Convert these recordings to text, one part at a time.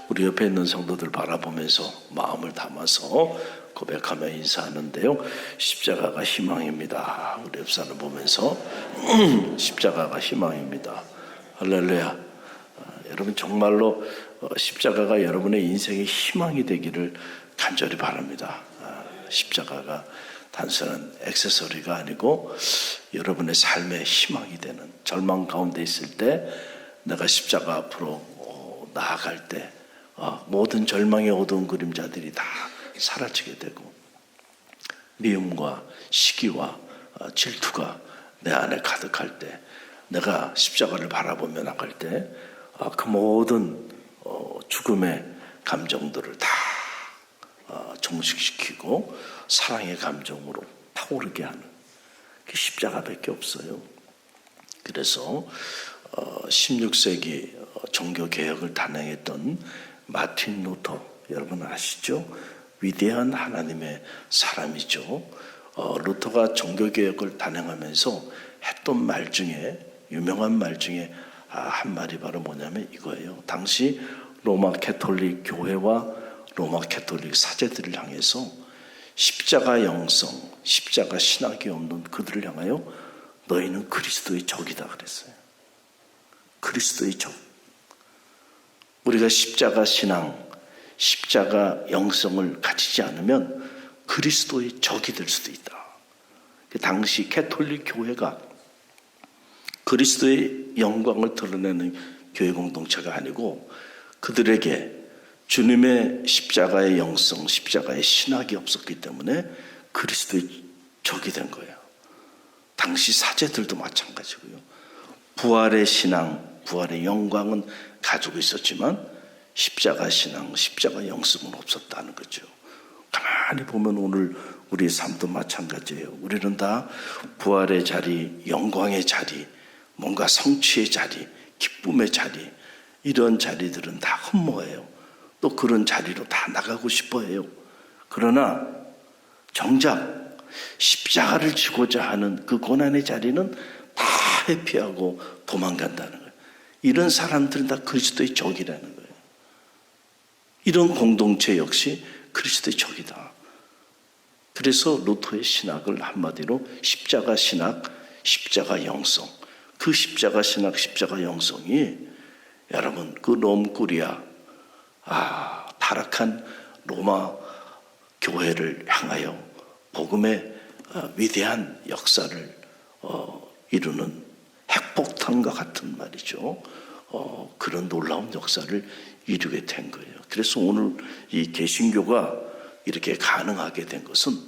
우리 옆에 있는 성도들 바라보면서 마음을 담아서 고백하며 인사하는데요. 십자가가 희망입니다. 우리 옆 사람 보면서 십자가가 희망입니다. 할렐루야. 여러분 정말로 십자가가 여러분의 인생의 희망이 되기를 간절히 바랍니다. 십자가가 단순한 액세서리가 아니고 여러분의 삶의 희망이 되는, 절망 가운데 있을 때 내가 십자가 앞으로 나아갈 때 모든 절망의 어두운 그림자들이 다 사라지게 되고, 미움과 시기와 질투가 내 안에 가득할 때, 내가 십자가를 바라보며 나갈 때 그 모든 죽음의 감정들을 다 종식시키고 사랑의 감정으로 타오르게 하는 그 십자가밖에 없어요. 그래서 16세기 종교개혁을 단행했던 마틴 루터, 여러분 아시죠? 위대한 하나님의 사람이죠. 루터가 종교개혁을 단행하면서 했던 말 중에, 유명한 말 중에 한 말이 바로 뭐냐면 이거예요. 당시 로마 캐톨릭 교회와 로마 캐톨릭 사제들을 향해서 십자가 영성, 십자가 신학이 없는 그들을 향하여 너희는 그리스도의 적이다 그랬어요. 그리스도의 적. 우리가 십자가 신앙, 십자가 영성을 가지지 않으면 그리스도의 적이 될 수도 있다. 그 당시 캐톨릭 교회가 그리스도의 영광을 드러내는 교회 공동체가 아니고 그들에게 주님의 십자가의 영성, 십자가의 신학이 없었기 때문에 그리스도의 적이 된 거예요. 당시 사제들도 마찬가지고요. 부활의 신앙, 부활의 영광은 가지고 있었지만 십자가 신앙, 십자가 영성은 없었다는 거죠. 가만히 보면 오늘 우리의 삶도 마찬가지예요. 우리는 다 부활의 자리, 영광의 자리, 뭔가 성취의 자리, 기쁨의 자리, 이런 자리들은 다 흠모해요. 또 그런 자리로 다 나가고 싶어 해요. 그러나 정작 십자가를 지고자 하는 그 고난의 자리는 다 회피하고 도망간다는 거예요. 이런 사람들은 다 그리스도의 적이라는 거예요. 이런 공동체 역시 그리스도의 적이다. 그래서 루터의 신학을 한마디로 십자가 신학, 십자가 영성, 그 십자가 신학, 십자가 영성이 여러분 그 롬꾸리아 타락한 로마 교회를 향하여 복음의 위대한 역사를 이루는 핵폭탄과 같은 말이죠. 그런 놀라운 역사를 이루게 된 거예요. 그래서 오늘 이 개신교가 이렇게 가능하게 된 것은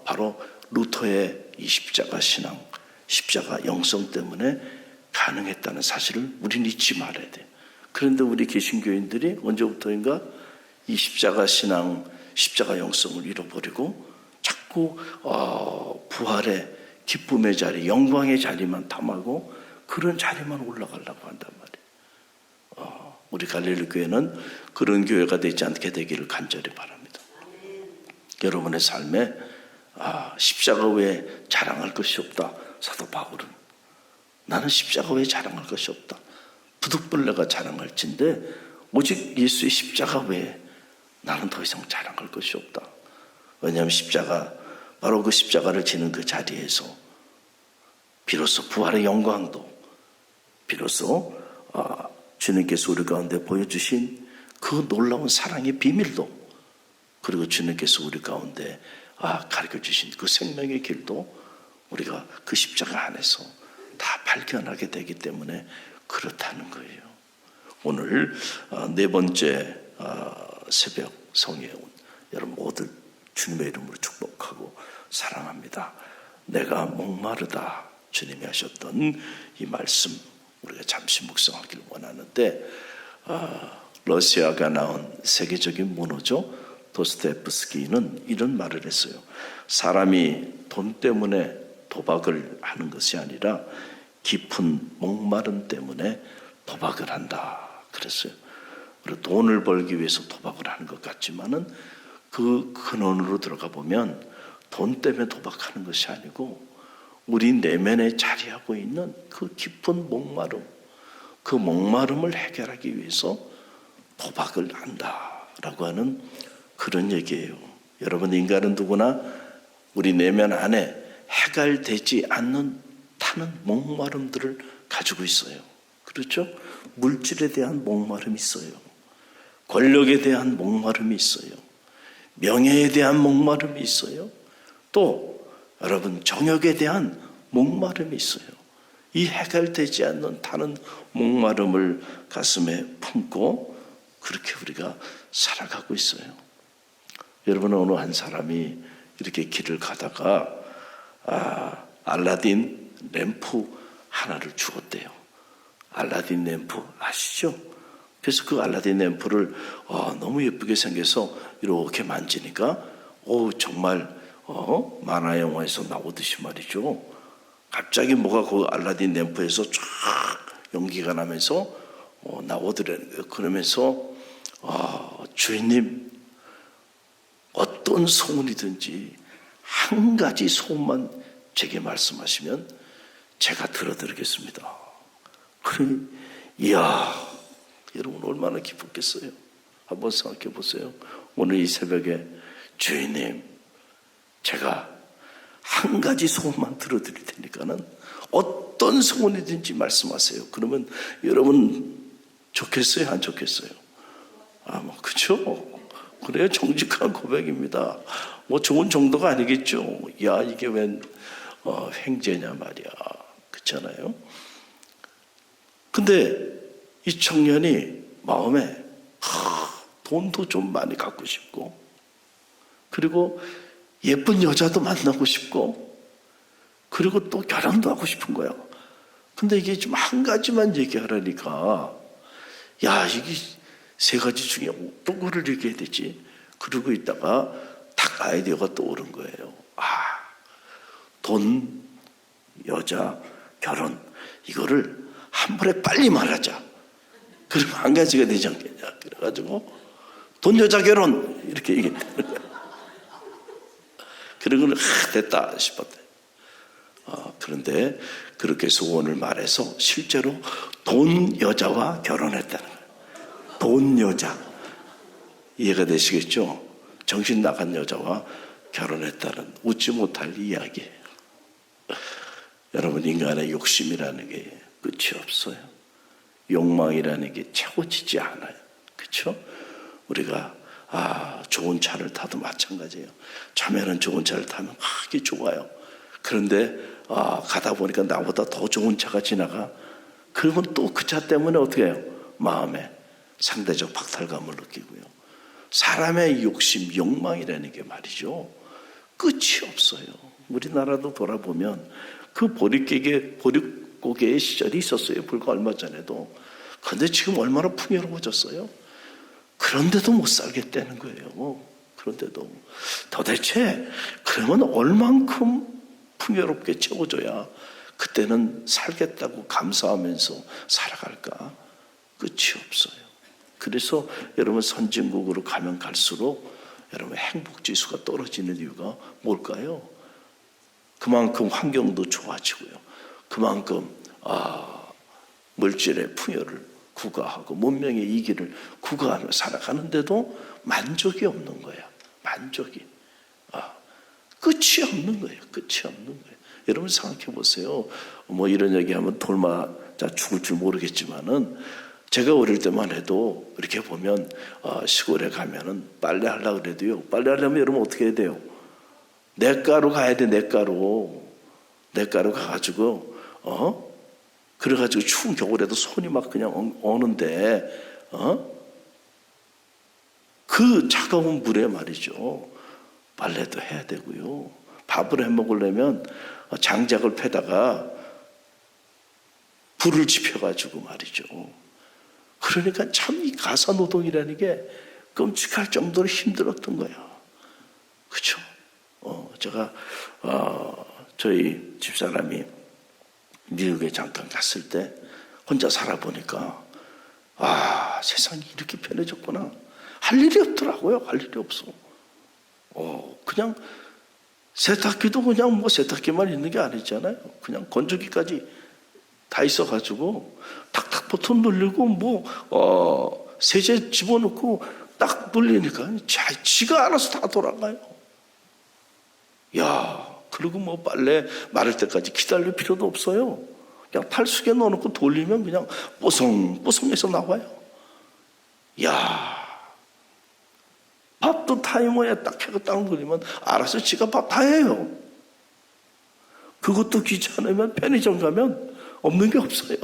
바로 루터의 이 십자가 신앙, 십자가 영성 때문에 가능했다는 사실을 우리는 잊지 말아야 돼요. 그런데 우리 개신교인들이 언제부터인가 이 십자가 신앙, 십자가 영성을 잃어버리고 자꾸 부활의 기쁨의 자리, 영광의 자리만 탐하고 그런 자리만 올라가려고 한단 말이에요. 우리 갈릴리 교회는 그런 교회가 되지 않게 되기를 간절히 바랍니다. 여러분의 삶에 십자가 외에 자랑할 것이 없다. 사도 바울은 나는 십자가 외에 자랑할 것이 없다. 부득불레가 자랑할진데 오직 예수의 십자가 외에 나는 더 이상 자랑할 것이 없다. 왜냐하면 십자가, 바로 그 십자가를 지는 그 자리에서 비로소 부활의 영광도, 비로소 주님께서 우리 가운데 보여주신 그 놀라운 사랑의 비밀도, 그리고 주님께서 우리 가운데 가르쳐주신 그 생명의 길도 우리가 그 십자가 안에서 다 발견하게 되기 때문에 그렇다는 거예요. 오늘 네 번째 새벽 성회에 온 여러분 모두 주님의 이름으로 축복하고 사랑합니다. 내가 목마르다, 주님이 하셨던 이 말씀 우리가 잠시 묵상하기를 원하는데, 러시아가 나온 세계적인 문호죠, 도스토옙스키는 이런 말을 했어요. 사람이 돈 때문에 도박을 하는 것이 아니라 깊은 목마름 때문에 도박을 한다 그랬어요. 그리고 돈을 벌기 위해서 도박을 하는 것 같지만은 그 근원으로 들어가 보면 돈 때문에 도박하는 것이 아니고 우리 내면에 자리하고 있는 그 깊은 목마름, 그 목마름을 해결하기 위해서 도박을 한다라고 하는 그런 얘기예요. 여러분, 인간은 누구나 우리 내면 안에 해결되지 않는 타는 목마름들을 가지고 있어요. 그렇죠? 물질에 대한 목마름이 있어요. 권력에 대한 목마름이 있어요. 명예에 대한 목마름이 있어요. 또 여러분, 정욕에 대한 목마름이 있어요. 이 해결되지 않는 타는 목마름을 가슴에 품고 그렇게 우리가 살아가고 있어요. 여러분, 어느 한 사람이 이렇게 길을 가다가 알라딘 램프 하나를 주었대요. 알라딘 램프 아시죠? 그래서 그 알라딘 램프를 너무 예쁘게 생겨서 이렇게 만지니까 정말 만화 영화에서 나오듯이 말이죠. 갑자기 뭐가 그 알라딘 램프에서 쫙 연기가 나면서 나오더라는 거예요. 그러면서 주인님, 어떤 소문이든지 한 가지 소문만 제게 말씀하시면 제가 들어드리겠습니다. 그래, 이야, 여러분 얼마나 기뻤겠어요. 한번 생각해 보세요. 오늘 이 새벽에 주인님, 제가 한 가지 소문만 들어드릴 테니까는 어떤 소문이든지 말씀하세요. 그러면 여러분 좋겠어요, 안 좋겠어요? 그렇죠? 그래요, 정직한 고백입니다. 좋은 정도가 아니겠죠. 야, 이게 웬 횡재냐 말이야. 그렇잖아요. 근데 이 청년이 마음에 돈도 좀 많이 갖고 싶고, 그리고 예쁜 여자도 만나고 싶고, 그리고 또 결혼도 하고 싶은 거야. 근데 이게 좀 한 가지만 얘기하라니까, 야, 이게 세 가지 중에 어떤 거를 얘기해야 되지? 그러고 있다가 딱 아이디어가 떠오른 거예요. 돈, 여자, 결혼, 이거를 한 번에 빨리 말하자. 그러면 한 가지가 되지 않겠냐. 그래가지고 돈, 여자, 결혼 이렇게 얘기했다. 그런 걸 됐다 싶었대. 그런데 그렇게 소원을 말해서 실제로 돈 여자와 결혼했다는 거예요. 돈 여자. 이해가 되시겠죠? 정신 나간 여자와 결혼했다는 웃지 못할 이야기예요. 여러분, 인간의 욕심이라는 게 끝이 없어요. 욕망이라는 게 채워지지 않아요. 그렇죠? 우리가 좋은 차를 타도 마찬가지예요. 처음에는 좋은 차를 타면 이게 좋아요. 그런데 가다 보니까 나보다 더 좋은 차가 지나가. 그러면 또 그 차 때문에 어떻게 해요? 마음에 상대적 박탈감을 느끼고요. 사람의 욕심, 욕망이라는 게 말이죠, 끝이 없어요. 우리나라도 돌아보면 그 보릿고개의 시절이 있었어요. 불과 얼마 전에도. 그런데 지금 얼마나 풍요로워졌어요. 그런데도 못 살겠다는 거예요. 그런데도 도대체 그러면 얼만큼 풍요롭게 채워줘야 그때는 살겠다고 감사하면서 살아갈까? 끝이 없어요. 그래서 여러분, 선진국으로 가면 갈수록 여러분 행복지수가 떨어지는 이유가 뭘까요? 그만큼 환경도 좋아지고요. 그만큼 물질의 풍요를 구가하고 문명의 이기를 구가하며 살아가는데도 만족이 없는 거야. 만족이. 끝이 없는 거예요. 끝이 없는 거예요. 여러분 생각해 보세요. 이런 얘기하면 돌맞아 죽을 줄 모르겠지만은, 제가 어릴 때만 해도 이렇게 보면 시골에 가면은 빨래하려고 그래도요, 빨래하려면 여러분 어떻게 해야 돼요? 냇가로 가야 돼. 냇가로 가가지고 그래가지고 추운 겨울에도 손이 막 그냥 어는데 그 차가운 물에 말이죠, 빨래도 해야 되고요. 밥을 해 먹으려면 장작을 패다가 불을 지펴가지고 말이죠. 그러니까 참 이 가사노동이라는 게 끔찍할 정도로 힘들었던 거야. 그렇죠? 제가 저희 집사람이 미국에 잠깐 갔을 때 혼자 살아보니까 세상이 이렇게 편해졌구나. 할 일이 없더라고요. 할 일이 없어. 그냥 세탁기도 그냥 뭐 세탁기만 있는 게 아니잖아요. 그냥 건조기까지 다 있어가지고 탁탁 버튼 누르고 세제 집어넣고 딱 눌리니까 지가 알아서 다 돌아가요. 야, 그리고 뭐 빨래 마를 때까지 기다릴 필요도 없어요. 그냥 탈수기에 넣어놓고 돌리면 그냥 뽀송뽀송해서 나와요. 야, 밥도 타이머에 딱 켜고 딱 누르면 알아서 지가 밥 다 해요. 그것도 귀찮으면 편의점 가면 없는 게 없어요.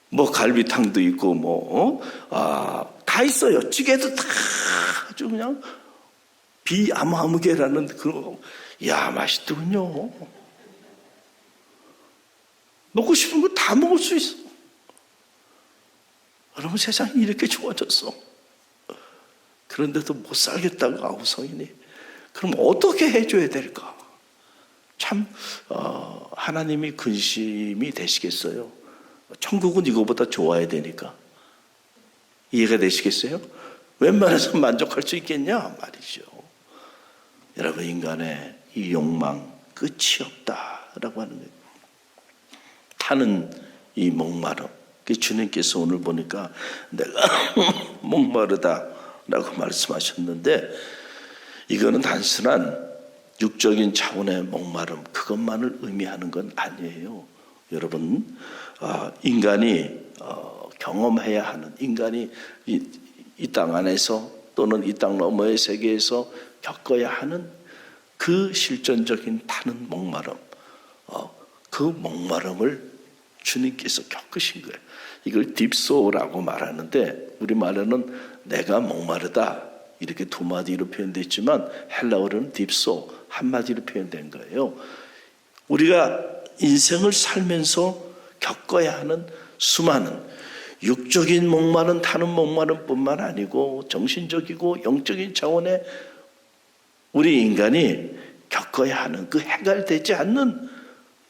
뭐 갈비탕도 있고 다 있어요. 찌개도 다 아주 그냥 비아무개라는 그런 거. 야, 맛있더군요. 먹고 싶은 거 다 먹을 수 있어. 여러분, 세상이 이렇게 좋아졌어. 그런데도 못 살겠다고 아우성이니. 그럼 어떻게 해줘야 될까? 참 하나님이 근심이 되시겠어요? 천국은 이거보다 좋아야 되니까. 이해가 되시겠어요? 웬만해서 만족할 수 있겠냐 말이죠. 여러분, 인간의 이 욕망 끝이 없다라고 하는 거예요. 타는 이 목마름. 주님께서 오늘 보니까 내가 목마르다라고 말씀하셨는데, 이거는 단순한 육적인 차원의 목마름 그것만을 의미하는 건 아니에요. 여러분, 인간이 경험해야 하는, 인간이 이 땅 안에서 또는 이 땅 너머의 세계에서 겪어야 하는 그 실존적인 타는 목마름, 그 목마름을 주님께서 겪으신 거예요. 이걸 딥소라고 말하는데, 우리말로는 내가 목마르다 이렇게 두 마디로 표현됐지만 헬라어로는 딥소 한마디로 표현된 거예요. 우리가 인생을 살면서 겪어야 하는 수많은 육적인 목마름, 타는 목마름뿐만 아니고 정신적이고 영적인 차원의 우리 인간이 겪어야 하는 그 해결되지 않는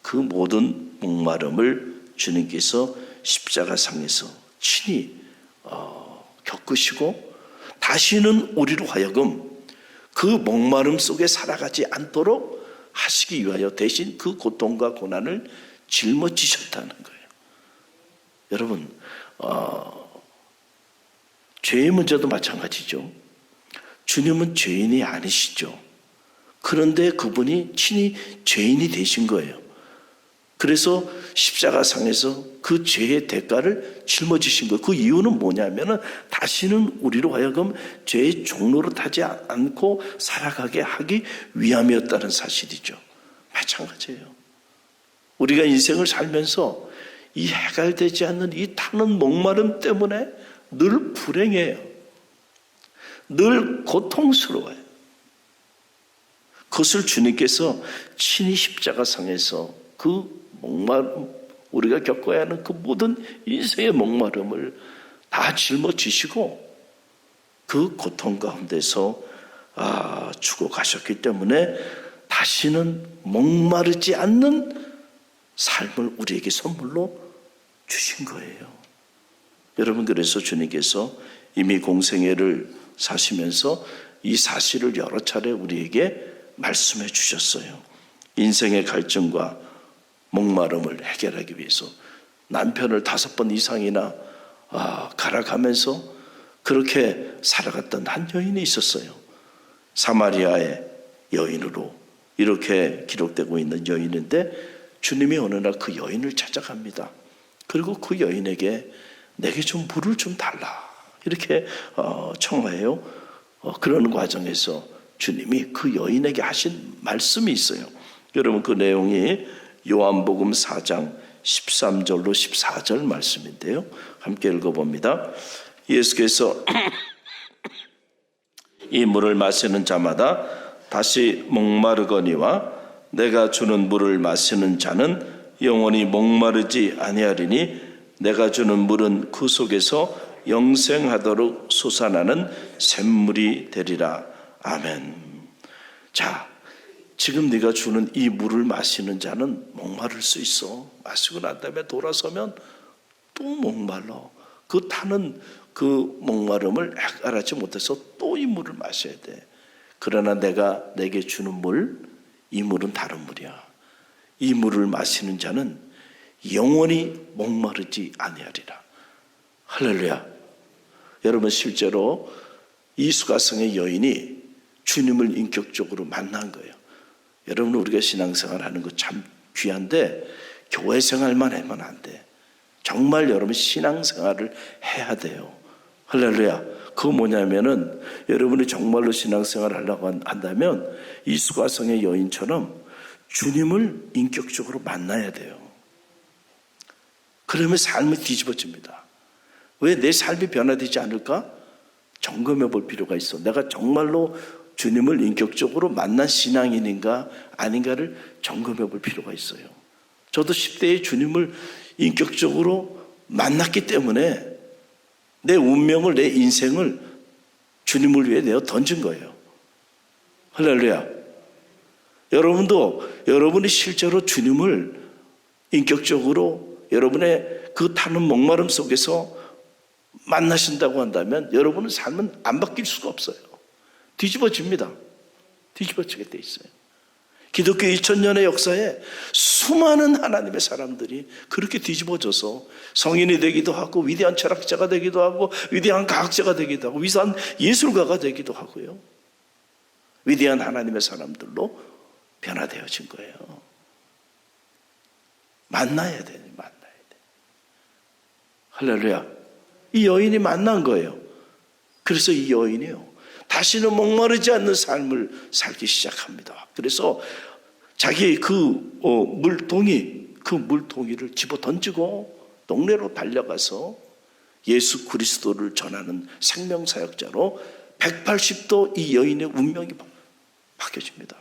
그 모든 목마름을 주님께서 십자가상에서 친히 겪으시고, 다시는 우리로 하여금 그 목마름 속에 살아가지 않도록 하시기 위하여 대신 그 고통과 고난을 짊어지셨다는 거예요. 여러분, 죄의 문제도 마찬가지죠. 주님은 죄인이 아니시죠. 그런데 그분이 친히 죄인이 되신 거예요. 그래서 십자가상에서 그 죄의 대가를 짊어지신 거예요. 그 이유는 뭐냐면은 다시는 우리로 하여금 죄의 종로로 타지 않고 살아가게 하기 위함이었다는 사실이죠. 마찬가지예요. 우리가 인생을 살면서 이 해결되지 않는 이 타는 목마름 때문에 늘 불행해요. 늘 고통스러워요. 그것을 주님께서 친히 십자가상에서 그 목마름, 우리가 겪어야 하는 그 모든 인생의 목마름을 다 짊어지시고 그 고통 가운데서 죽어가셨기 때문에 다시는 목마르지 않는 삶을 우리에게 선물로 주신 거예요. 여러분, 그래서 주님께서 이미 공생애를 사시면서 이 사실을 여러 차례 우리에게 말씀해 주셨어요. 인생의 갈증과 목마름을 해결하기 위해서 남편을 5번 이상이나 갈아가면서 그렇게 살아갔던 한 여인이 있었어요. 사마리아의 여인으로 이렇게 기록되고 있는 여인인데, 주님이 어느 날 그 여인을 찾아갑니다. 그리고 그 여인에게 내게 좀 물을 좀 달라 이렇게 청해요. 그런 과정에서 주님이 그 여인에게 하신 말씀이 있어요. 여러분, 그 내용이 요한복음 4장 13절로 14절 말씀인데요. 함께 읽어봅니다. 예수께서 이 물을 마시는 자마다 다시 목마르거니와 내가 주는 물을 마시는 자는 영원히 목마르지 아니하리니 내가 주는 물은 그 속에서 영생하도록 솟아나는 샘물이 되리라. 아멘. 자, 지금 네가 주는 이 물을 마시는 자는 목마를 수 있어. 마시고 난 다음에 돌아서면 또 목말라. 그 타는 그 목마름을 해결하지 못해서 또 이 물을 마셔야 돼. 그러나 내가 내게 주는 물, 이 물은 다른 물이야. 이 물을 마시는 자는 영원히 목마르지 아니하리라. 할렐루야. 여러분, 실제로 이 수가성의 여인이 주님을 인격적으로 만난 거예요. 여러분, 우리가 신앙생활 하는 거 참 귀한데 교회 생활만 하면 안 돼. 정말 여러분 신앙생활을 해야 돼요. 할렐루야. 그거 뭐냐면은 여러분이 정말로 신앙생활을 하려고 한다면 이 수가성의 여인처럼 주님을 인격적으로 만나야 돼요. 그러면 삶이 뒤집어집니다. 왜 내 삶이 변화되지 않을까? 점검해 볼 필요가 있어. 내가 정말로 주님을 인격적으로 만난 신앙인인가 아닌가를 점검해 볼 필요가 있어요. 저도 10대에 주님을 인격적으로 만났기 때문에 내 운명을, 내 인생을 주님을 위해 내어 던진 거예요. 할렐루야. 여러분이 실제로 주님을 인격적으로 여러분의 그 타는 목마름 속에서 만나신다고 한다면 여러분의 삶은 안 바뀔 수가 없어요. 뒤집어집니다. 뒤집어지게 돼 있어요. 기독교 2000년의 역사에 수많은 하나님의 사람들이 그렇게 뒤집어져서 성인이 되기도 하고 위대한 철학자가 되기도 하고 위대한 과학자가 되기도 하고 위대한 예술가가 되기도 하고요. 위대한 하나님의 사람들로 변화되어진 거예요. 만나야 돼요. 만나야 돼. 할렐루야. 이 여인이 만난 거예요. 그래서 이 여인이요, 다시는 목마르지 않는 삶을 살기 시작합니다. 그래서 자기 그 물동이를 집어 던지고 동네로 달려가서 예수 그리스도를 전하는 생명사역자로 180도 이 여인의 운명이 바뀌어집니다.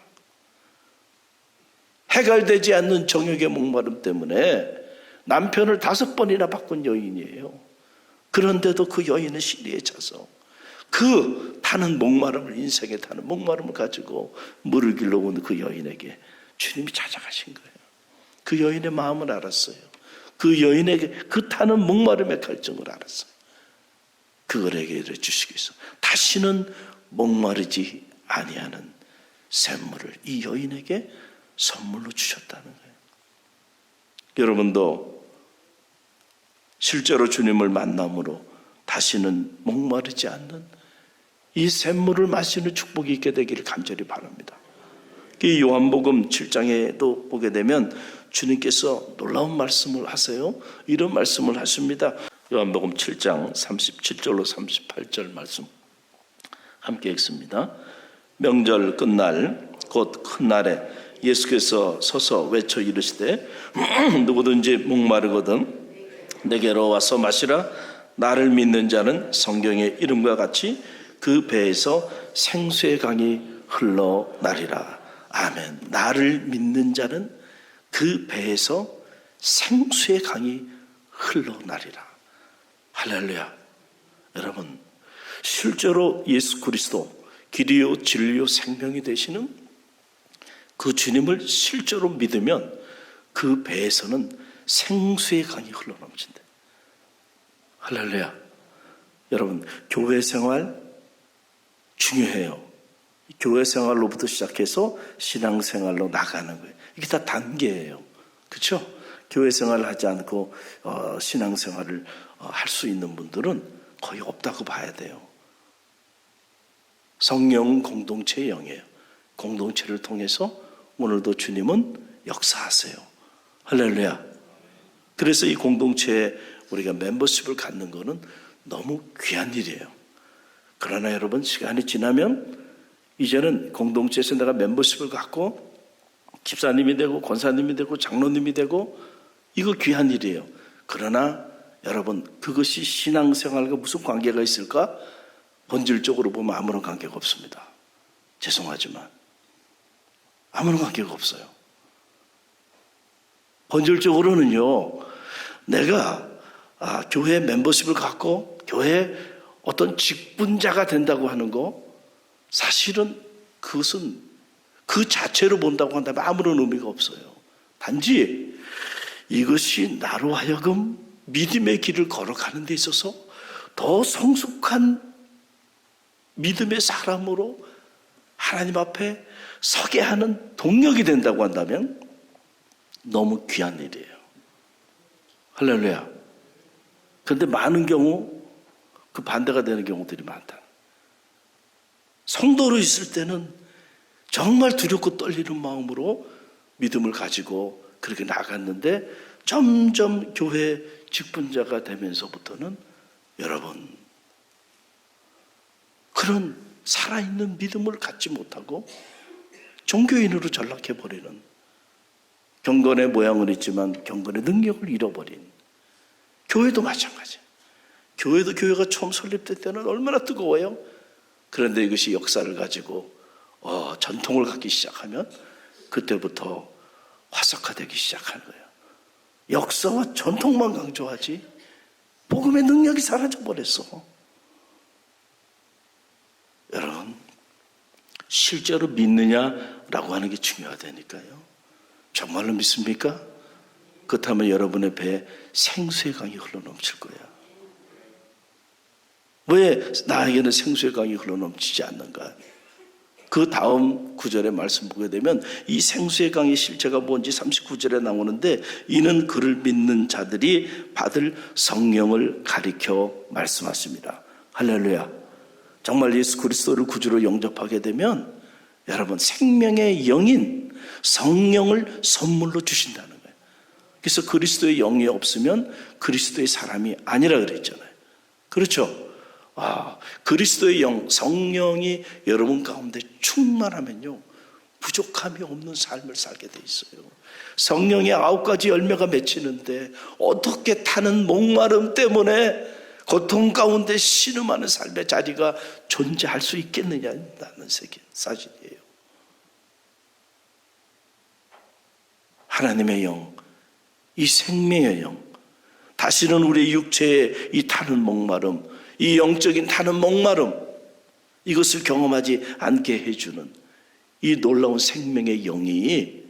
해결되지 않는 정욕의 목마름 때문에 남편을 5번이나 바꾼 여인이에요. 그런데도 그 여인은 시리에 차서 그 타는 목마름을, 인생에 타는 목마름을 가지고 물을 길러온 그 여인에게 주님이 찾아가신 거예요. 그 여인의 마음을 알았어요. 그 여인에게 그 타는 목마름의 갈증을 알았어요. 그걸 해결해 주시기 위해서 다시는 목마르지 아니하는 샘물을 이 여인에게 선물로 주셨다는 거예요. 여러분도 실제로 주님을 만남으로 다시는 목마르지 않는 이 샘물을 마시는 축복이 있게 되기를 간절히 바랍니다. 이 요한복음 7장에도 보게 되면 주님께서 놀라운 말씀을 하세요. 이런 말씀을 하십니다. 요한복음 7장 37절로 38절 말씀 함께 읽습니다. 명절 끝날 곧 큰 날에 예수께서 서서 외쳐 이르시되 누구든지 목마르거든 내게로 와서 마시라. 나를 믿는 자는 성경의 이름과 같이 그 배에서 생수의 강이 흘러나리라. 아멘. 나를 믿는 자는 그 배에서 생수의 강이 흘러나리라. 할렐루야. 여러분, 실제로 예수 그리스도 길이요 진리요 생명이 되시는 그 주님을 실제로 믿으면 그 배에서는 생수의 강이 흘러넘친다. 할렐루야. 여러분, 교회 생활 중요해요. 교회 생활로부터 시작해서 신앙 생활로 나가는 거예요. 이게 다 단계예요. 그렇죠? 교회 생활을 하지 않고 신앙 생활을 할 수 있는 분들은 거의 없다고 봐야 돼요. 성령 공동체의 영이에요. 공동체를 통해서 오늘도 주님은 역사하세요. 할렐루야. 그래서 이 공동체에 우리가 멤버십을 갖는 것은 너무 귀한 일이에요. 그러나 여러분, 시간이 지나면 이제는 공동체에서 내가 멤버십을 갖고 집사님이 되고 권사님이 되고 장로님이 되고 이거 귀한 일이에요. 그러나 여러분, 그것이 신앙생활과 무슨 관계가 있을까? 본질적으로 보면 아무런 관계가 없습니다. 죄송하지만 아무런 관계가 없어요. 본질적으로는요, 내가 교회 멤버십을 갖고 교회 어떤 직분자가 된다고 하는 거, 사실은 그것은 그 자체로 본다고 한다면 아무런 의미가 없어요. 단지 이것이 나로 하여금 믿음의 길을 걸어가는 데 있어서 더 성숙한 믿음의 사람으로 하나님 앞에 서게 하는 동력이 된다고 한다면 너무 귀한 일이에요. 할렐루야. 그런데 많은 경우 그 반대가 되는 경우들이 많다. 성도로 있을 때는 정말 두렵고 떨리는 마음으로 믿음을 가지고 그렇게 나갔는데 점점 교회 직분자가 되면서부터는 여러분 그런 살아있는 믿음을 갖지 못하고 종교인으로 전락해버리는, 경건의 모양은 있지만 경건의 능력을 잃어버린, 교회도 마찬가지예요. 교회도 교회가 처음 설립될 때는 얼마나 뜨거워요. 그런데 이것이 역사를 가지고 전통을 갖기 시작하면 그때부터 화석화되기 시작하는 거예요. 역사와 전통만 강조하지 복음의 능력이 사라져버렸어. 여러분, 실제로 믿느냐라고 하는 게 중요하다니까요. 정말로 믿습니까? 그렇다면 여러분의 배에 생수의 강이 흘러넘칠 거야. 왜 나에게는 생수의 강이 흘러넘치지 않는가? 그 다음 구절의 말씀 보게 되면 이 생수의 강의 실체가 뭔지 39절에 나오는데, 이는 그를 믿는 자들이 받을 성령을 가리켜 말씀하십니다. 할렐루야. 정말 예수 그리스도를 구주로 영접하게 되면 여러분 생명의 영인 성령을 선물로 주신다는 거예요. 그래서 그리스도의 영이 없으면 그리스도의 사람이 아니라 그랬잖아요. 그렇죠? 그리스도의 영, 성령이 여러분 가운데 충만하면요 부족함이 없는 삶을 살게 돼 있어요. 성령의 9가지 열매가 맺히는데 어떻게 타는 목마름 때문에 고통 가운데 신음하는 삶의 자리가 존재할 수 있겠느냐는 사실이에요. 하나님의 영, 이 생명의 영, 다시는 우리 육체의 이 타는 목마름, 이 영적인 타는 목마름, 이것을 경험하지 않게 해주는 이 놀라운 생명의 영이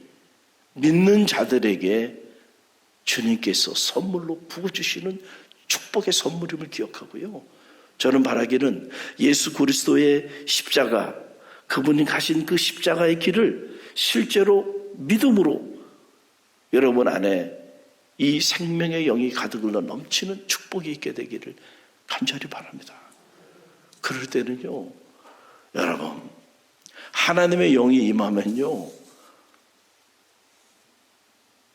믿는 자들에게 주님께서 선물로 부어주시는 축복의 선물임을 기억하고요. 저는 바라기는 예수 그리스도의 십자가, 그분이 가신 그 십자가의 길을 실제로 믿음으로 여러분 안에 이 생명의 영이 가득 흘러 넘치는 축복이 있게 되기를 간절히 바랍니다. 그럴 때는요, 여러분 하나님의 영이 임하면요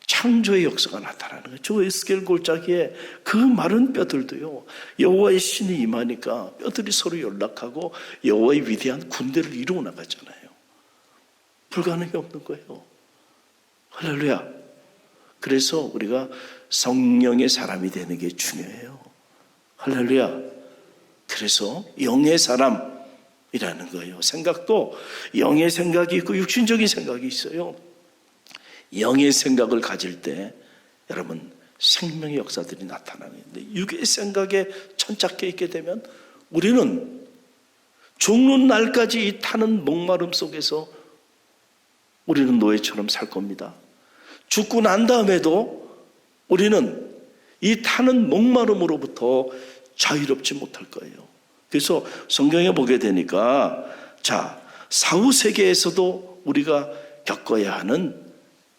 창조의 역사가 나타나는 거예요. 저 에스겔 골짜기에 그 마른 뼈들도요 여호와의 신이 임하니까 뼈들이 서로 연락하고 여호와의 위대한 군대를 이루어 나가잖아요. 불가능이 없는 거예요. 할렐루야. 그래서 우리가 성령의 사람이 되는 게 중요해요. 할렐루야. 그래서 영의 사람이라는 거예요. 생각도 영의 생각이 있고 육신적인 생각이 있어요. 영의 생각을 가질 때 여러분 생명의 역사들이 나타나는데, 육의 생각에 천착해 있게 되면 우리는 죽는 날까지 이 타는 목마름 속에서 우리는 노예처럼 살 겁니다. 죽고 난 다음에도 우리는 이 타는 목마름으로부터 자유롭지 못할 거예요. 그래서 성경에 보게 되니까 사후세계에서도 우리가 겪어야 하는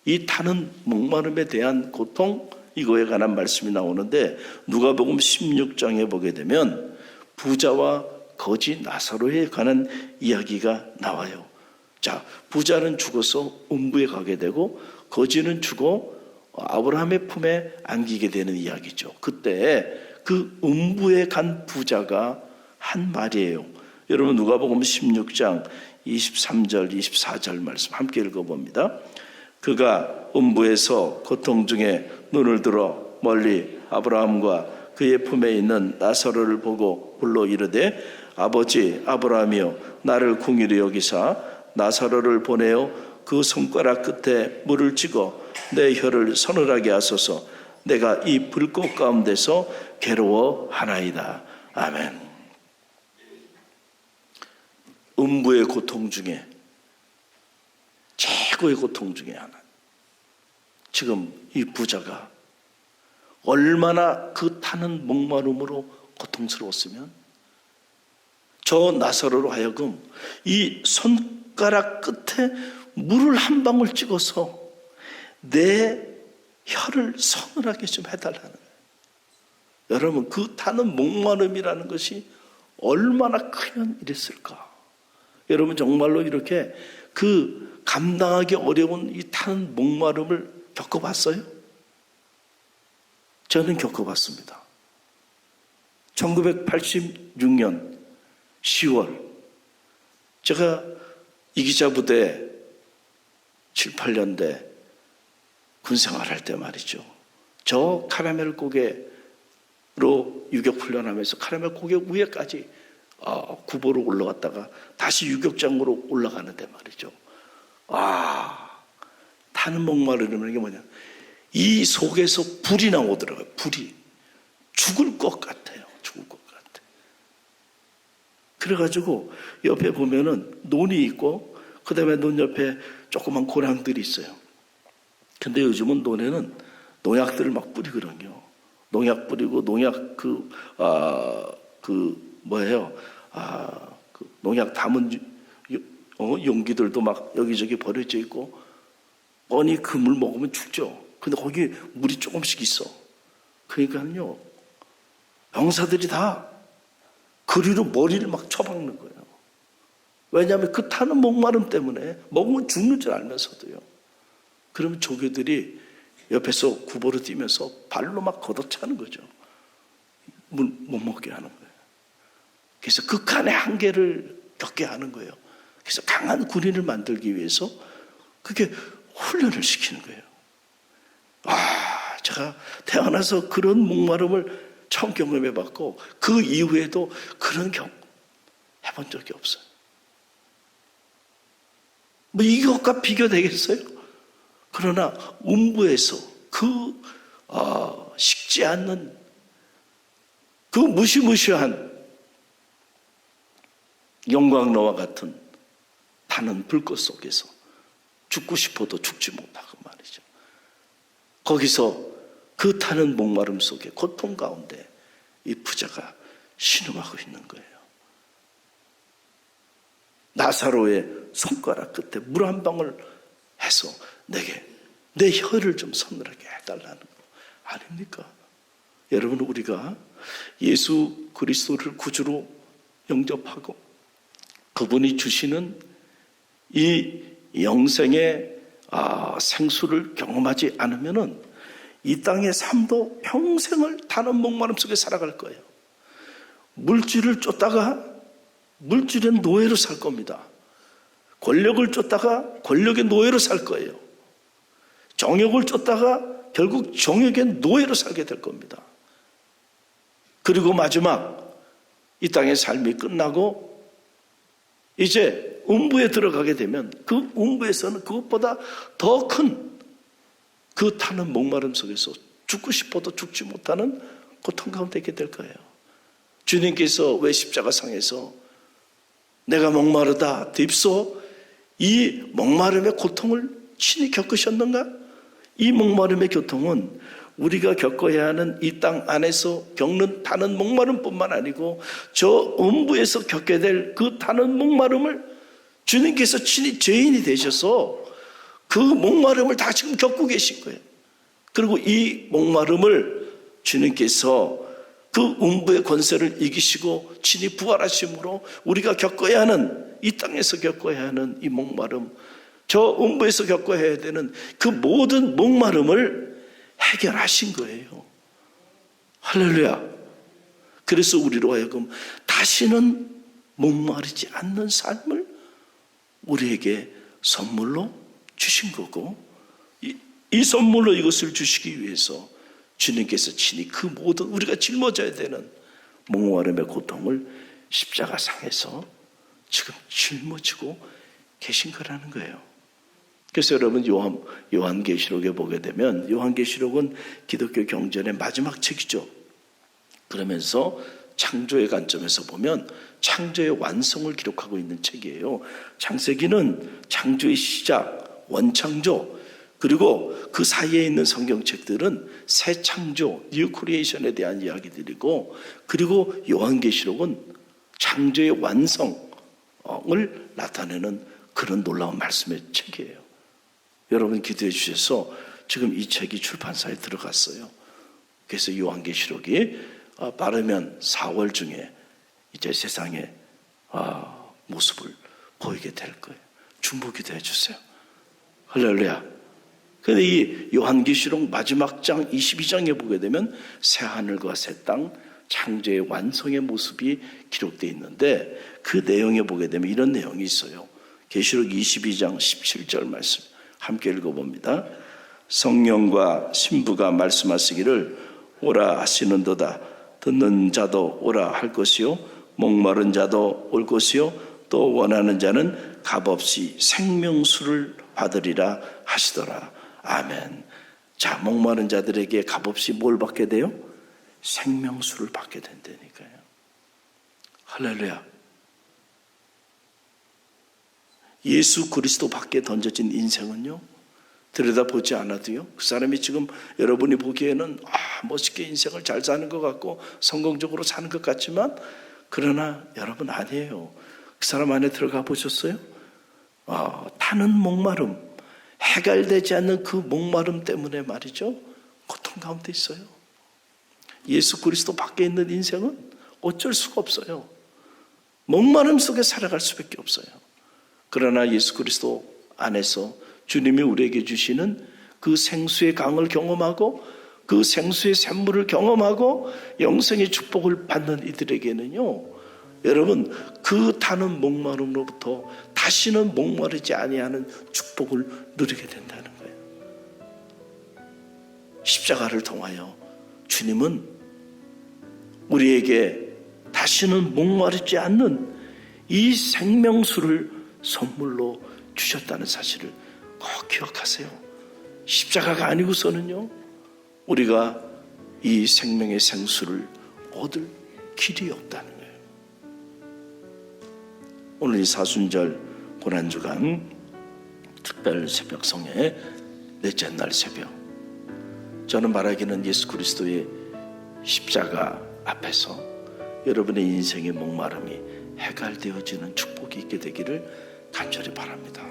이 타는 목마름에 대한 고통, 이거에 관한 말씀이 나오는데 누가복음 16장에 보게 되면 부자와 거지 나사로에 관한 이야기가 나와요. 부자는 죽어서 음부에 가게 되고 거지는 죽어 아브라함의 품에 안기게 되는 이야기죠. 그때 그 음부에 간 부자가 한 말이에요. 여러분 누가복음 16장 23절 24절 말씀 함께 읽어봅니다. 그가 음부에서 고통 중에 눈을 들어 멀리 아브라함과 그의 품에 있는 나사로를 보고 불러 이르되 아버지 아브라함이여 나를 긍휼히 여기사 나사로를 보내어 그 손가락 끝에 물을 찍어 내 혀를 서늘하게 하소서. 내가 이 불꽃 가운데서 괴로워하나이다. 아멘. 음부의 고통 중에 최고의 고통 중에 하나. 지금 이 부자가 얼마나 그 타는 목마름으로 고통스러웠으면 저 나사로로 하여금 이 손가락 손가락 끝에 물을 한 방울 찍어서 내 혀를 서늘하게 좀 해달라는 거예요. 여러분, 그 타는 목마름이라는 것이 얼마나 큰 일이었을까. 여러분, 정말로 이렇게 그 감당하기 어려운 이 타는 목마름을 겪어봤어요? 저는 겪어봤습니다. 1986년 10월 제가 이기자 부대 7, 8년대 군생활할 때 말이죠. 저 카라멜 고개로 유격훈련하면서 카라멜 고개 위에까지 구보로 올라갔다가 다시 유격장으로 올라가는데 말이죠. 타는 목마름이라는 게 뭐냐, 이 속에서 불이 나오더라고요. 불이 죽을 것 같아요. 죽을 것 같아. 그래가지고 옆에 보면은 논이 있고 그 다음에 논 옆에 조그만 고랑들이 있어요. 근데 요즘은 논에는 농약들을 막 뿌리거든요. 농약 뿌리고 농약 농약 담은 용기들도 막 여기저기 버려져 있고, 뻔히 그 물 먹으면 죽죠. 근데 거기 물이 조금씩 있어. 그러니까요, 병사들이 다 그리로 머리를 막 쳐박는 거예요. 왜냐하면 그 타는 목마름 때문에 먹으면 죽는 줄 알면서도요. 그러면 조교들이 옆에서 구보로 뛰면서 발로 막 걷어차는 거죠. 물 못 먹게 하는 거예요. 그래서 극한의 한계를 겪게 하는 거예요. 그래서 강한 군인을 만들기 위해서 그게 훈련을 시키는 거예요. 제가 태어나서 그런 목마름을 처음 경험해봤고, 그 이후에도 그런 경험 해본 적이 없어요. 뭐 이것과 비교되겠어요? 그러나 음부에서 식지 않는 그 무시무시한 영광로와 같은 타는 불꽃 속에서 죽고 싶어도 죽지 못하고 말이죠. 거기서 그 타는 목마름 속에 고통 가운데 이 부자가 신음하고 있는 거예요. 나사로의 손가락 끝에 물 한 방울 해서 내게 내 혀를 좀 서늘하게 해달라는 거 아닙니까? 여러분, 우리가 예수 그리스도를 구주로 영접하고 그분이 주시는 이 영생의 생수를 경험하지 않으면은 이 땅의 삶도 평생을 타는 목마름 속에 살아갈 거예요. 물질을 쫓다가 물질의 노예로 살 겁니다. 권력을 쫓다가 권력의 노예로 살 거예요. 정욕을 쫓다가 결국 정욕의 노예로 살게 될 겁니다. 그리고 마지막 이 땅의 삶이 끝나고 이제 음부에 들어가게 되면 그 음부에서는 그것보다 더 큰 그 타는 목마름 속에서 죽고 싶어도 죽지 못하는 고통 가운데 있게 될 거예요. 주님께서 왜 십자가상에서 내가 목마르다 딥소, 이 목마름의 고통을 친히 겪으셨는가? 이 목마름의 고통은 우리가 겪어야 하는 이 땅 안에서 겪는 타는 목마름뿐만 아니고 저 음부에서 겪게 될 그 타는 목마름을 주님께서 친히 죄인이 되셔서 그 목마름을 다 지금 겪고 계신 거예요. 그리고 이 목마름을 주님께서 그 음부의 권세를 이기시고 친히 부활하심으로 우리가 겪어야 하는, 이 땅에서 겪어야 하는 이 목마름, 저 음부에서 겪어야 되는 그 모든 목마름을 해결하신 거예요. 할렐루야. 그래서 우리로 하여금 다시는 목마르지 않는 삶을 우리에게 선물로 주신 거고, 이 선물로 이것을 주시기 위해서 주님께서 친히 그 모든 우리가 짊어져야 되는 목마름의 고통을 십자가상에서 지금 짊어지고 계신 거라는 거예요. 그래서 여러분, 요한계시록에 보게 되면, 요한계시록은 기독교 경전의 마지막 책이죠. 그러면서 창조의 관점에서 보면 창조의 완성을 기록하고 있는 책이에요. 창세기는 창조의 시작, 원창조, 그리고 그 사이에 있는 성경책들은 새 창조, 뉴 크리에이션에 대한 이야기들이고, 그리고 요한계시록은 창조의 완성을 나타내는 그런 놀라운 말씀의 책이에요. 여러분 기도해 주셔서 지금 이 책이 출판사에 들어갔어요. 그래서 요한계시록이 빠르면 4월 중에 이제 세상의 모습을 보이게 될 거예요. 중보 기도해 주세요. 할렐루야. 근데 이 요한계시록 마지막 장 22장에 보게 되면 새 하늘과 새 땅 창조의 완성의 모습이 기록되어 있는데 그 내용에 보게 되면 이런 내용이 있어요. 계시록 22장 17절 말씀 함께 읽어봅니다. 성령과 신부가 말씀하시기를 오라 하시는도다. 듣는 자도 오라 할 것이요 목마른 자도 올 것이요 또 원하는 자는 값없이 생명수를 받으리라 하시더라. 아멘. 자, 목마른 자들에게 값없이 뭘 받게 돼요? 생명수를 받게 된다니까요. 할렐루야. 예수 그리스도 밖에 던져진 인생은요, 들여다보지 않아도요, 그 사람이 지금 여러분이 보기에는 멋있게 인생을 잘 사는 것 같고 성공적으로 사는 것 같지만, 그러나 여러분 아니에요. 그 사람 안에 들어가 보셨어요? 타는 목마름, 해결되지 않는 그 목마름 때문에 말이죠, 고통 가운데 있어요. 예수 그리스도 밖에 있는 인생은 어쩔 수가 없어요. 목마름 속에 살아갈 수밖에 없어요. 그러나 예수 그리스도 안에서 주님이 우리에게 주시는 그 생수의 강을 경험하고 그 생수의 샘물을 경험하고 영생의 축복을 받는 이들에게는요, 여러분 그 타는 목마름으로부터 다시는 목마르지 아니하는 축복을 누리게 된다는 거예요. 십자가를 통하여 주님은 우리에게 다시는 목마르지 않는 이 생명수를 선물로 주셨다는 사실을 꼭 기억하세요. 십자가가 아니고서는요, 우리가 이 생명의 생수를 얻을 길이 없다는 거예요. 오늘 이 사순절 고난주간 특별 새벽 성회의 넷째 날 새벽, 저는 말하기는 예수 그리스도의 십자가 앞에서 여러분의 인생의 목마름이 해결되어지는 축복이 있게 되기를 간절히 바랍니다.